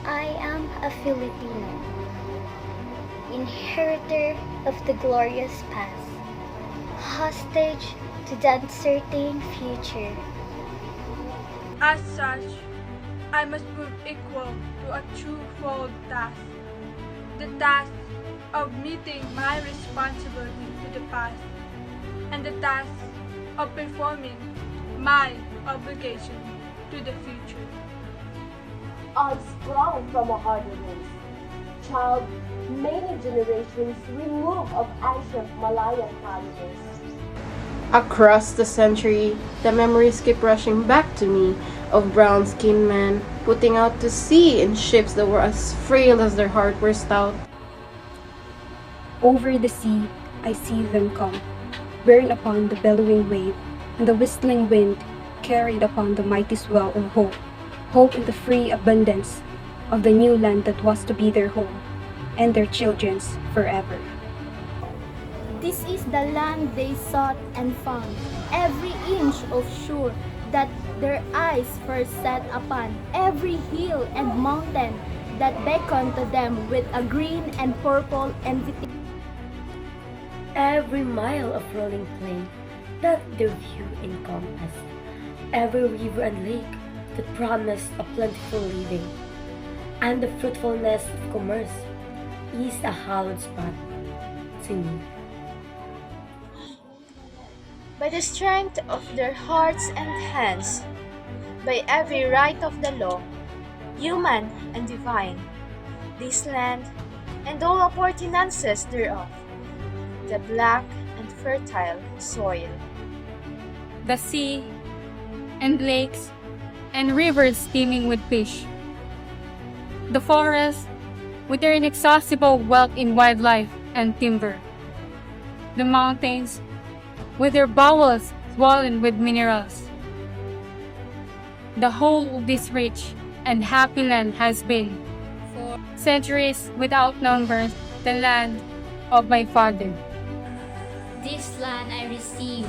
I am a Filipino, inheritor of the glorious past, hostage to the uncertain future. As such, I must prove equal to a twofold task. The task of meeting my responsibility to the past, and the task of performing my obligation to the future. I sprung from a harder race, child many generations removed of ancient Malayan pioneers. Across the century, the memories keep rushing back to me of brown-skinned men putting out to sea in ships that were as frail as their heart were stout. Over the sea, I see them come, borne upon the bellowing wave, and the whistling wind carried upon the mighty swell of hope, hope in the free abundance of the new land that was to be their home, and their children's forever. This is the land they sought and found, every inch of shore that their eyes first set upon, every hill and mountain that beckoned to them with a green and purple invitation. Every mile of rolling plain that their view encompassed, every river and lake that promised a plentiful living, and the fruitfulness of commerce is a hallowed spot to me. By the strength of their hearts and hands, by every right of the law, human and divine, this land and all appurtenances thereof, the black and fertile soil, the sea and lakes and rivers teeming with fish, the forest with their inexhaustible wealth in wildlife and timber, the mountains with their bowels swollen with minerals. The whole of this rich and happy land has been, for centuries without number, the land of my father. This land I receive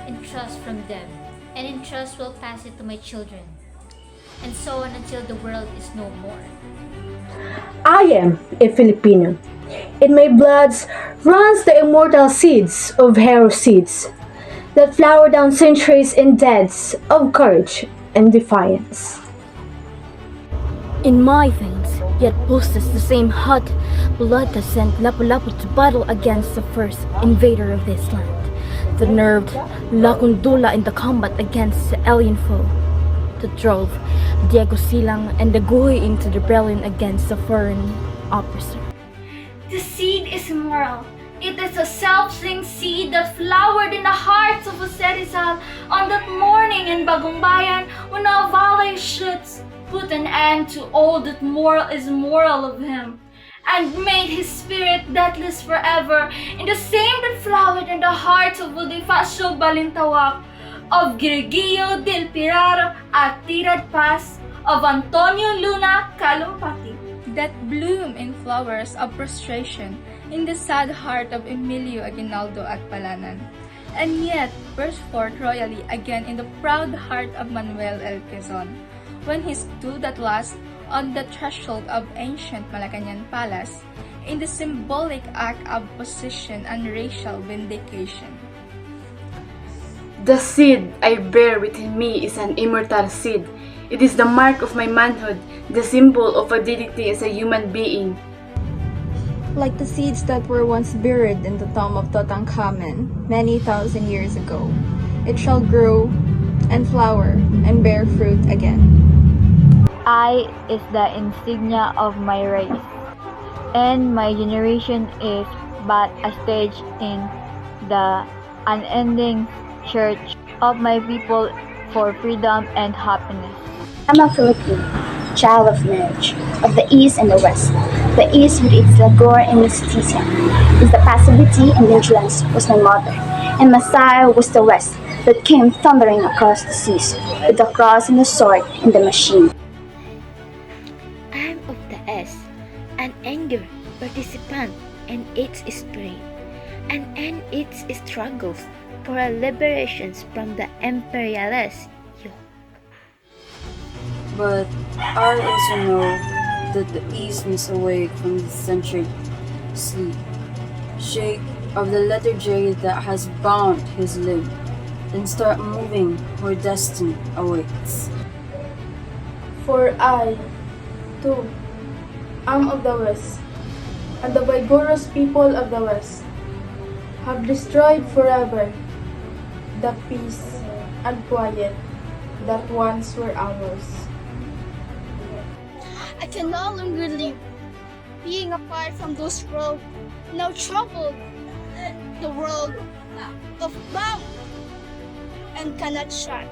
in trust from them, and in trust will pass it to my children, and so on until the world is no more. I am a Filipino. In my bloods runs the immortal seeds of hero seeds that flower down centuries in deaths of courage and defiance. In my veins, yet pulses the same hot blood that sent Lapu-Lapu to battle against the first invader of this land, the nerved Lakundula in the combat against the alien foe, that drove Diego Silang and the Guhi into the rebellion against the foreign oppressor. The seed is moral. It is a self-sing seed that flowered in the hearts of Jose Rizal on that morning in Bagong Bayan when Avale shoots put an end to all that moral is moral of him, and made his spirit deathless forever, in the same that flowered in the hearts of Bonifacio Balintawak, of Girgio del Piraro at Tirad Paz, of Antonio Luna Calumpati, that bloom in flowers of prostration in the sad heart of Emilio Aguinaldo at Palanan, and yet burst forth royally again in the proud heart of Manuel L. Quezon, when he stood at last on the threshold of ancient Malacañang Palace in the symbolic act of position and racial vindication. The seed I bear within me is an immortal seed. It is the mark of my manhood, the symbol of a dignity as a human being. Like the seeds that were once buried in the tomb of Tutankhamen many thousand years ago, it shall grow and flower and bear fruit again. I is the insignia of my race, and my generation is but a stage in the unending search of my people for freedom and happiness. I'm a Filipino, child of marriage, of the East and the West. The East with its languor and mysticism, its passivity and vigilance was my mother, and Messiah was the West that came thundering across the seas, with the cross and the sword and the machine. I'm of the S, an angry participant in its spirit, and in its struggles for our liberations from the imperialist yoke. But I also know that the east must awake from the century sleep. Shake of the letter J that has bound his limb, then start moving where destiny awaits. For I, too, am of the West, and the vigorous people of the West have destroyed forever the peace and quiet that once were ours. I can no longer live, being apart from those world, now troubled, the world of bound and cannot shut.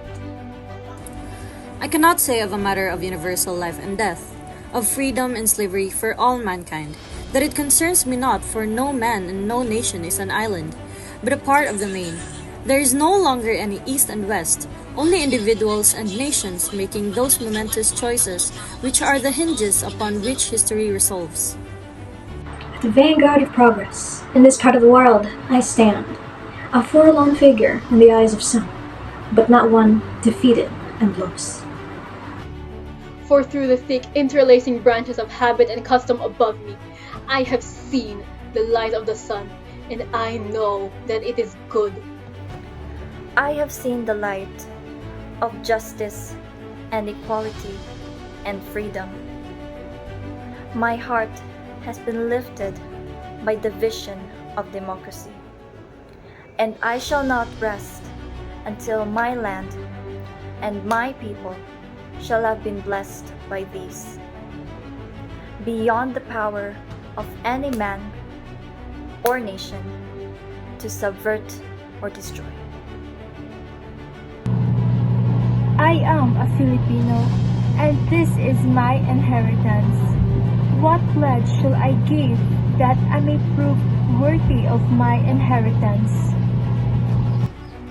I cannot say of a matter of universal life and death, of freedom and slavery for all mankind, that it concerns me not, for no man and no nation is an island, but a part of the main. There is no longer any East and West, only individuals and nations making those momentous choices which are the hinges upon which history resolves. At the vanguard of progress, in this part of the world, I stand, a forlorn figure in the eyes of some, but not one defeated and lost. For through the thick interlacing branches of habit and custom above me, I have seen the light of the sun, and I know that it is good. I have seen the light of justice and equality and freedom. My heart has been lifted by the vision of democracy, and I shall not rest until my land and my people shall have been blessed by these, beyond the power of any man or nation to subvert or destroy. I am a Filipino, and this is my inheritance. What pledge shall I give that I may prove worthy of my inheritance?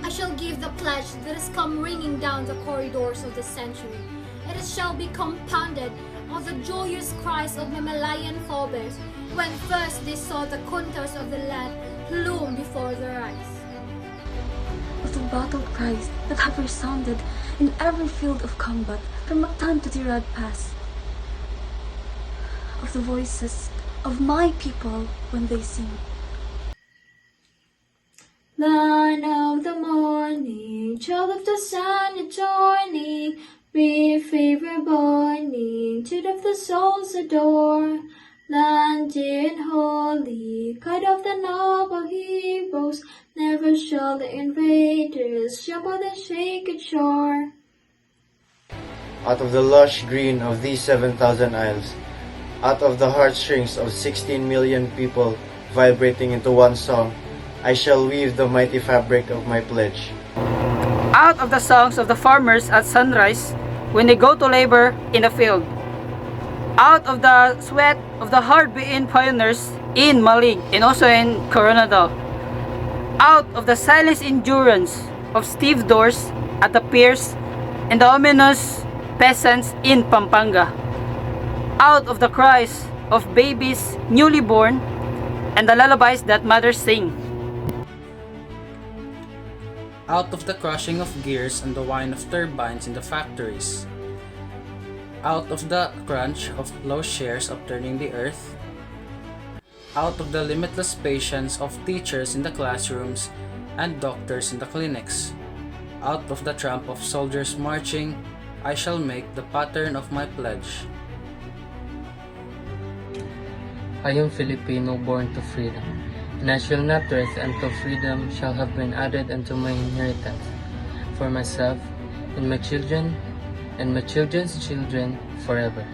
I shall give the pledge that has come ringing down the corridors of the century, and it shall be compounded of the joyous cries of my Malayan forebears when first they saw the contours of the land loom before their eyes. Of the battle cries that have resounded in every field of combat from Mactan to Tirad Pass. Of the voices of my people when they sing. Light of the morning, child of the sun adjoining, be favor burning, tune of the souls adore. Land dear and holy, guide of the noble heroes, never shall the invaders jump on the shaken shore. Out of the lush green of these 7,000 isles, out of the heartstrings of 16 million people vibrating into one song, I shall weave the mighty fabric of my pledge. Out of the songs of the farmers at sunrise when they go to labor in the field. Out of the sweat of the hard-beaten pioneers in Malig and also in Coronadal. Out of the silent endurance of stevedores at the piers and the ominous peasants in Pampanga. Out of the cries of babies newly born and the lullabies that mothers sing. Out of the crushing of gears and the whine of turbines in the factories. Out of the crunch of plowshares upturning the earth. Out of the limitless patience of teachers in the classrooms and doctors in the clinics. Out of the tramp of soldiers marching, I shall make the pattern of my pledge. I am Filipino born to freedom, and I shall not rest until freedom shall have been added unto my inheritance, for myself and my children and my children's children forever.